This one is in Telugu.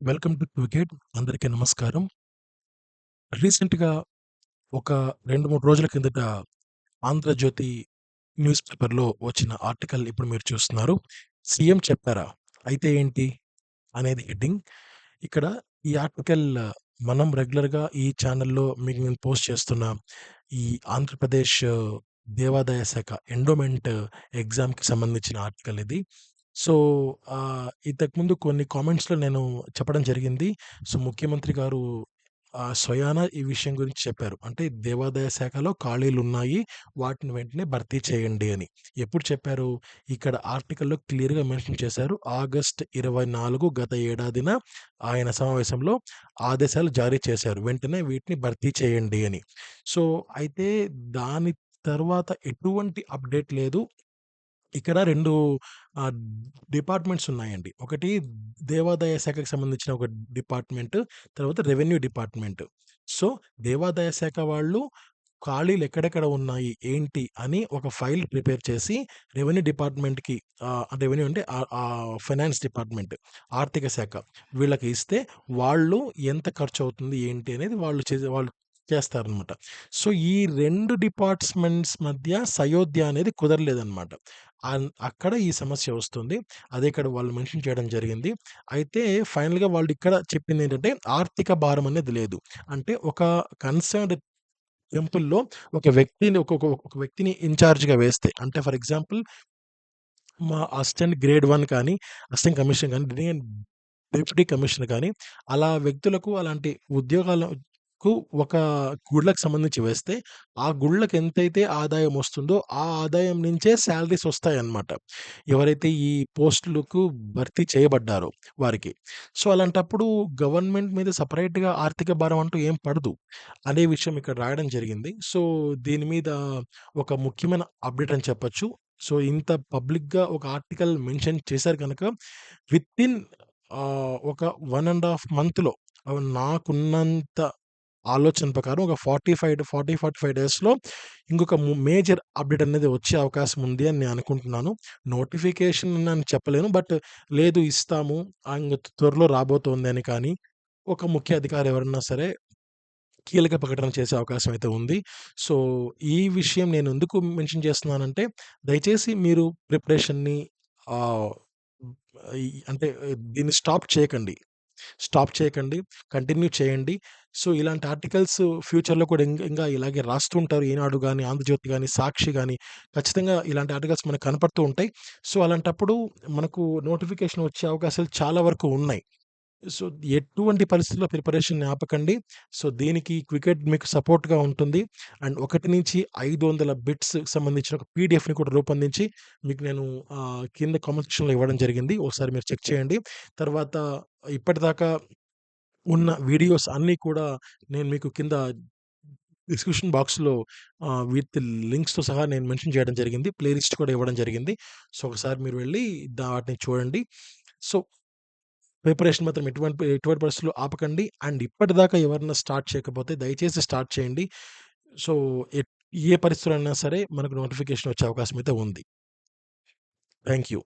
Welcome to క్వికెట్. అందరికీ నమస్కారం. రీసెంట్‌గా ఒక 2, 3 రోజుల కిందట 'ఆంధ్రజ్యోతి' న్యూస్ పేపర్‌లో వచ్చిన ఆర్టికల్ ఇప్పుడు మీరు చూస్తున్నారు. 'సీఎం చెప్పారా? అయితే ఏంటి?' అనేది హెడ్డింగ్. ఇక్కడ ఈ ఆర్టికల్ మనం రెగ్యులర్‌గా ఈ ఛానెల్‌లో మీకు నేను పోస్ట్ చేస్తున్న ఈ ఆంధ్రప్రదేశ్ దేవాదాయ శాఖ ఎండోమెంట్ ఎగ్జామ్‌కి సంబంధించిన ఆర్టికల్ ఇది. సో, ఇంతకుముందు కొన్ని కామెంట్స్‌లో నేను చెప్పడం జరిగింది. సో, ముఖ్యమంత్రి గారు స్వయాన ఈ విషయం గురించి చెప్పారు. అంటే దేవాదాయ శాఖలో ఖాళీలున్నాయి. వాటిని వెంటనే భర్తీ చేయండి అని. ఎప్పుడు చెప్పారు? ఇక్కడ ఆర్టికల్‌లో క్లియర్‌గా మెన్షన్ చేశారు. ఆగస్ట్ 24 గత ఏడాదిన ఆయన సమావేశంలో ఆదేశాలు జారీ చేశారు. వెంటనే వీటిని భర్తీ చేయండి అని. సో, అయితే దాని తర్వాత ఎటువంటి అప్‌డేట్ లేదు. ఇక్కడ 2 ఆహ్, డిపార్ట్‌మెంట్స్ ఉన్నాయండి. ఒకటి దేవాదాయ శాఖకు సంబంధించిన ఒక డిపార్ట్‌మెంట్, తర్వాత రెవెన్యూ డిపార్ట్‌మెంట్. సో, దేవాదాయ శాఖ వాళ్ళు ఖాళీలు ఎక్కడెక్కడ ఉన్నాయి, ఏంటి అని ఒక ఫైల్ ప్రిపేర్ చేసి రెవెన్యూ డిపార్ట్‌మెంట్‌కి రెవెన్యూ అంటే ఫైనాన్స్ డిపార్ట్‌మెంట్, ఆర్థిక శాఖ వీళ్ళకి ఇస్తే వాళ్ళు ఎంత ఖర్చవుతుంది, ఏంటి అనేది వాళ్ళు చేస్తారనమాట. సో, ఈ 2 డిపార్ట్‌మెంట్స్ మధ్య సయోధ్య అనేది కుదరలేదనమాట. అక్కడ ఈ సమస్య వస్తుంది. అదే ఇక్కడ వాళ్ళు మెన్షన్ చేయడం జరిగింది. అయితే ఫైనల్‌గా వాళ్ళు ఇక్కడ చెప్పిందేంటంటే ఆర్థిక భారం అనేది లేదు. అంటే ఒక కన్సర్న్డ్ టెంపుల్‌లో ఒక వ్యక్తిని ఇన్‌చార్జ్‌గా వేస్తే అంటే ఫర్ ఎగ్జాంపుల్ మా అసిస్టెంట్ గ్రేడ్ 1 కానీ, అసిస్టెంట్ కమిషనర్ కానీ, డిప్యూటీ కమిషనర్ కానీ, అలా వ్యక్తులకు అలాంటి ఉద్యోగాలకు ఒక గుళ్ళకి సంబంధించి వేస్తే, ఆ గుళ్ళకి ఎంతైతే ఆదాయం వస్తుందో, ఆ ఆదాయం నుంచే సాలరీస్ వస్తాయన్నమాట. ఎవరైతే ఈ పోస్టులకు భర్తీ చేయబడ్డారో వారికి. సో, అలాంటప్పుడు గవర్నమెంట్ మీద సెపరేట్‌గా ఆర్థిక భారం అంటూ ఏం పడదు. అనే విషయం ఇక్కడ రాయడం జరిగింది. సో, దీని మీద ఒక ముఖ్యమైన అప్డేట్ అని చెప్పొచ్చు. సో, ఇంత పబ్లిక్‌గా ఒక ఆర్టికల్ మెన్షన్ చేశారు గనక వితిన్ ఒక 1 ½ మంత్‌లో నాకున్నంత ఆలోచన ప్రకారం ఒక 45 డేస్‌లో ఇంకొక మేజర్ అప్డేట్ అనేది వచ్చే అవకాశం ఉంది అని నేను అనుకుంటున్నాను. నోటిఫికేషన్ అని చెప్పలేను. బట్ లేదు ఇస్తాము. ఇంగ త్వరలో రాబోతోంది అని కానీ, ఒక ముఖ్య అధికారి ఎవరన్నా సరే కీలక ప్రకటన చేసే అవకాశం అయితే ఉంది. సో, ఈ విషయం నేను ఎందుకు మెన్షన్ చేస్తున్నానంటే, దయచేసి మీరు ప్రిపరేషన్‌ని ఆహ్, అంటే దీన్ని స్టాప్ చేయకండి. కంటిన్యూ చేయండి. సో, ఇలాంటి ఆర్టికల్స్ ఫ్యూచర్‌లో కూడా ఇంకా ఇలాగే రాస్తూ ఉంటారు. ఈనాడు గాని, ఆంధ్రజ్యోతి గాని, సాక్షి గాని ఖచ్చితంగా ఇలాంటి ఆర్టికల్స్ మనకు కనపడుతూ ఉంటాయి. సో, అలాంటప్పుడు మనకు నోటిఫికేషన్ వచ్చే అవకాశాలు చాలా వరకు ఉన్నాయి. సో, ఎటువంటి పరిస్థితిలో ప్రిపరేషన్‌ని ఆపకండి. సో, దీనికి క్వికెట్ మీకు సపోర్ట్‌గా ఉంటుంది. అండ్ 1-500 బిట్స్‌కి సంబంధించిన ఒక పీడీఎఫ్‌ని కూడా రూపొందించి మీకు నేను కింద కామెంట్ సెక్షన్‌లో ఇవ్వడం జరిగింది. ఒకసారి మీరు చెక్ చేయండి. తర్వాత ఇప్పటిదాకా ఉన్న వీడియోస్ అన్నీ కూడా నేను మీకు కింద డిస్క్రిప్షన్ బాక్స్‌లో విత్ లింక్స్‌తో సహా నేను మెన్షన్ చేయడం జరిగింది. ప్లే లిస్ట్ కూడా ఇవ్వడం జరిగింది. సో, ఒకసారి మీరు వెళ్లి వాటిని చూడండి. సో, ప్రిపరేషన్ మాత్రం ఎటువంటి పరిస్థితుల్లో ఆపకండి. అండ్ ఇప్పటిదాకా ఎవరైనా స్టార్ట్ చేయకపోతే దయచేసి స్టార్ట్ చేయండి. సో, ఎట్ ఏ పరిస్థితుల్లో అయినా సరే మనకు నోటిఫికేషన్ వచ్చే అవకాశం అయితే ఉంది. Thank you.